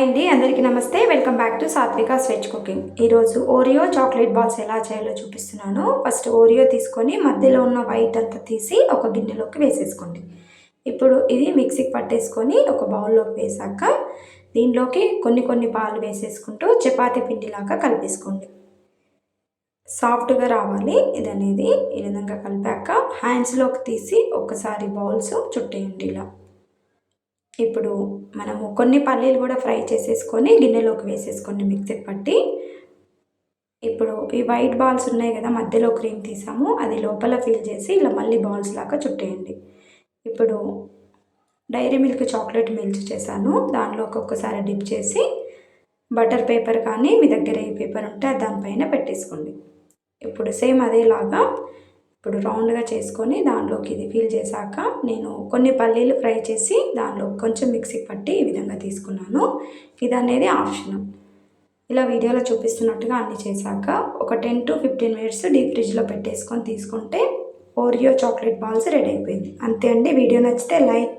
Hi అండి, అందరికీ నమస్తే. Welcome back to Satvika's veg cooking. ఈరోజు ఓరియో చాక్లెట్ బాల్స్ ఎలా చేయాలో చూపిస్తున్నాను. ఫస్ట్ ఓరియో తీసుకొని మధ్యలో ఉన్న వైట్ అంతా తీసి ఒక గిన్నెలోకి వేసేసుకోండి. ఇప్పుడు ఇది మిక్సీకి పట్టేసుకొని ఒక బౌల్లోకి వేసాక దీనిలోకి కొన్ని పాలు వేసేసుకుంటూ చపాతీ పిండిలాగా కలిపేసుకోండి. సాఫ్ట్గా రావాలి ఇది అనేది. ఈ విధంగా కలిపాక హ్యాండ్స్లోకి తీసి ఒక్కసారి బౌల్స్ చుట్టేయండి ఇలా. ఇప్పుడు మనము కొన్ని పల్లీలు కూడా ఫ్రై చేసేసుకొని గిన్నెలోకి వేసేసుకోండి మిక్సీకి పట్టి. ఇప్పుడు ఈ వైట్ బాల్స్ ఉన్నాయి కదా, మధ్యలో క్రీమ్ తీసాము, అది లోపల ఫిల్ చేసి ఇలా మళ్ళీ బాల్స్ లాగా చుట్టేయండి. ఇప్పుడు డైరీ మిల్క్ చాక్లెట్ మిల్క్ చేశాను, దానిలో ఒక్కొక్కసారి డిప్ చేసి బటర్ పేపర్ కానీ మీ దగ్గర ఏ పేపర్ ఉంటే దానిపైన పెట్టేసుకోండి. ఇప్పుడు సేమ్ అదేలాగా ఇప్పుడు రౌండ్గా చేసుకొని దానిలోకి ఇది ఫిల్ చేశాక నేను కొన్ని పల్లీలు ఫ్రై చేసి దానిలో కొంచెం మిక్సీకి పట్టి ఈ విధంగా తీసుకున్నాను. ఇది అనేది ఆప్షనల్. ఇలా వీడియోలో చూపిస్తున్నట్టుగా అన్నీ చేశాక ఒక 10 to 15 మినిట్స్ డీప్ ఫ్రిడ్జ్లో పెట్టేసుకొని తీసుకుంటే ఓరియో చాక్లెట్ బాల్స్ రెడీ అయిపోయింది. అంతే అండి. వీడియో నచ్చితే లైక్